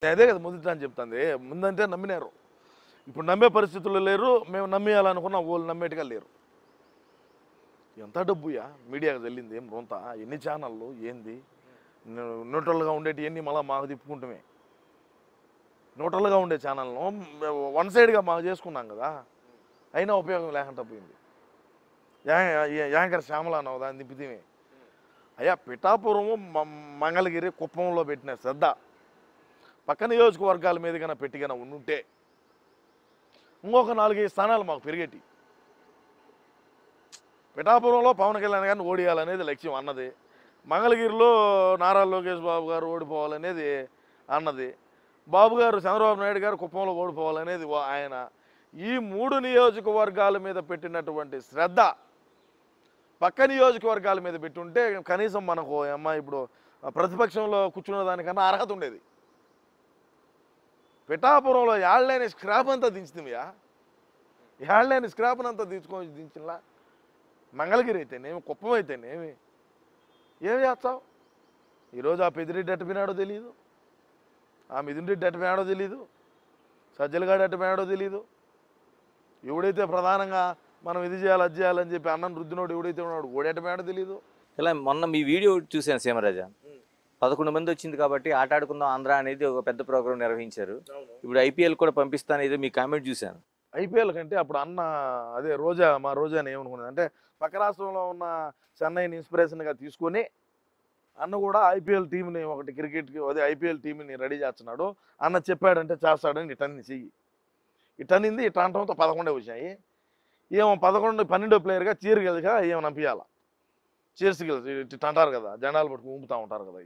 అదే కదా మొదట అని చెప్తుంది. ముందంటే నమ్మినారు. ఇప్పుడు నమ్మే పరిస్థితుల్లో లేరు. మేము నమ్మేయాలనుకున్న వాళ్ళు నమ్మేట్టుగా లేరు. ఎంత డబ్బుయా మీడియాకి వెళ్ళింది ఏం రొంత ఎన్ని ఛానళ్ళు ఏంది న్యూట్రల్గా ఉండేటి ఎన్ని మళ్ళీ మాకు తిప్పుకుంటామే. న్యూట్రల్గా ఉండే ఛానల్ను వన్ సైడ్గా మాకు చేసుకున్నాం కదా, అయినా ఉపయోగం లేకుండా పోయింది. యాంకర్ శ్యామల అన్నావు దాన్ని తిప్పితేమే. అయ్యా పిఠాపురము మంగళగిరి కుప్పంలో పెట్టిన శ్రద్ధ పక్క నియోజకవర్గాల మీద కన్నా పెట్టిగా ఉంటే ఇంకొక 4-5 స్థానాలు మాకు పెరిగేటి. పిఠాపురంలో పవన్ కళ్యాణ్ గారిని ఓడియాలనేది లక్ష్యం అన్నది, మంగళగిరిలో నారా లోకేష్ బాబు గారు ఓడిపోవాలనేది అన్నది, బాబు గారు చంద్రబాబు నాయుడు గారు కుప్పంలో ఓడిపోవాలనేది ఆయన. ఈ 3 నియోజకవర్గాల మీద పెట్టినటువంటి శ్రద్ధ పక్క నియోజకవర్గాల మీద పెట్టుంటే కనీసం మనకు అమ్మ ఇప్పుడు ప్రతిపక్షంలో కూర్చున్న దానికన్నా అర్హత ఉండేది. పిఠాపురంలో ఏళ్ళని స్క్రాప్ అంతా దించుతామయ్యా, ఏళ్ళని స్క్రాప్నంతా దించినలా. మంగళగిరి అయితేనేమి, కుప్పం అయితేనేమి, ఏం చేస్తావు? ఈరోజు ఆ పెద్దిరెడ్డి అట్టుపోయినాడో తెలియదు, ఆ మిథున్ రెడ్డి అట్టుపోయినాడో తెలియదు, సజ్జలగాడు అట్టుపోయినాడో తెలియదు. ఎవడైతే ప్రధానంగా మనం ఇది చేయాలి అది చేయాలని చెప్పి అన్నం రుద్దినోడు ఎవడైతే ఉన్నాడు ఓడేటమేడో తెలియదు. ఇలా మొన్న మీ వీడియో చూశాను సీమరాజా, 11 మంది వచ్చింది కాబట్టి ఆట ఆడుకుందాం ఆంధ్ర అనేది ఒక పెద్ద ప్రోగ్రామ్ నిర్వహించారు. ఇప్పుడు ఐపీఎల్ కూడా పంపిస్తాను ఏదో మీ కామెంట్ చూశాను. ఐపీఎల్ కంటే అప్పుడు అన్న అదే రోజా మా రోజాని ఏమనుకున్నది అంటే పక్క రాష్ట్రంలో ఉన్న చెన్నైని ఇన్స్పిరేషన్గా తీసుకొని అన్న కూడా ఐపీఎల్ టీంని ఒకటి క్రికెట్కి అదే ఐపీఎల్ టీంని రెడీ చేస్తున్నాడు అన్న చెప్పాడంటే చేస్తాడని ఇటన్ని చెయ్యి ఇటనింది ఇట అంటంతో 11 వచ్చాయి. ఏమో 12 ప్లేయర్గా చీర గెలిగా ఏమో నంపియాల, చీర్స్ గెలిచి ఇటు అంటారు కదా జెండాలు పట్టుకు ఊపుతూ ఉంటారు కదా,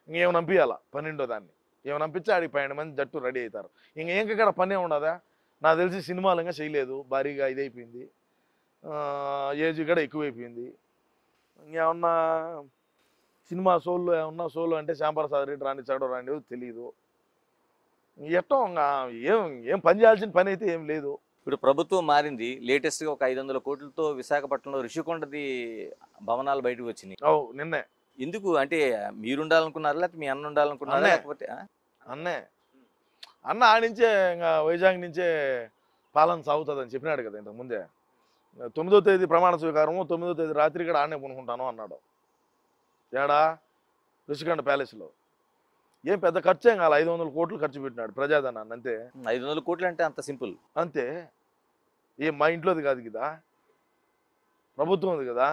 ఇంకేమో నంపియాల 12 దాన్ని ఏమో నంపించి ఆడికి 12 మంది జట్టు రెడీ అవుతారు. ఇంకేంకక్కడ పనే ఉండదా? నాకు తెలిసి సినిమాలు ఇంకా చేయలేదు, భారీగా ఇదైపోయింది, ఏజ్ కూడా ఎక్కువైపోయింది. ఇంకేమన్నా సినిమా సోల్లో ఏమన్నా సోలో అంటే శ్యాంప్రసాద్ రెడ్డి రానిచ్చాడో రానిదో తెలియదు. ఎట్టో ఏం పని చేయాల్సిన పని అయితే ఏం లేదు. ఇప్పుడు ప్రభుత్వం మారింది, లేటెస్ట్గా ఒక 500 కోట్లతో విశాఖపట్నంలో రిషికొండది భవనాలు బయటకు వచ్చినాయి. నిన్నే ఎందుకు అంటే మీరు ఉండాలనుకున్నారా లేకపోతే మీ అన్న ఉండాలనుకున్నారా? లేకపోతే అన్న ఆడించే ఇంకా వైజాగ్ నుంచే పాలన సాగుతుందని చెప్పినాడు కదా ఇంతకుముందే. 9వ తేదీ ప్రమాణ స్వీకారము, 9వ తేదీ రాత్రి కూడా ఆడనే కొనుక్కుంటాను అన్నాడు. ఏడా రిషికొండ ప్యాలెస్లో ఏం పెద్ద ఖర్చు ఏం కాదు, 500 కోట్లు ఖర్చు పెట్టినాడు ప్రజాధనాన్ని అంతే. 500 కోట్లు అంటే అంత సింపుల్ అంతే. ఏం మా ఇంట్లోది కాదు కదా, ప్రభుత్వం ఉంది కదా.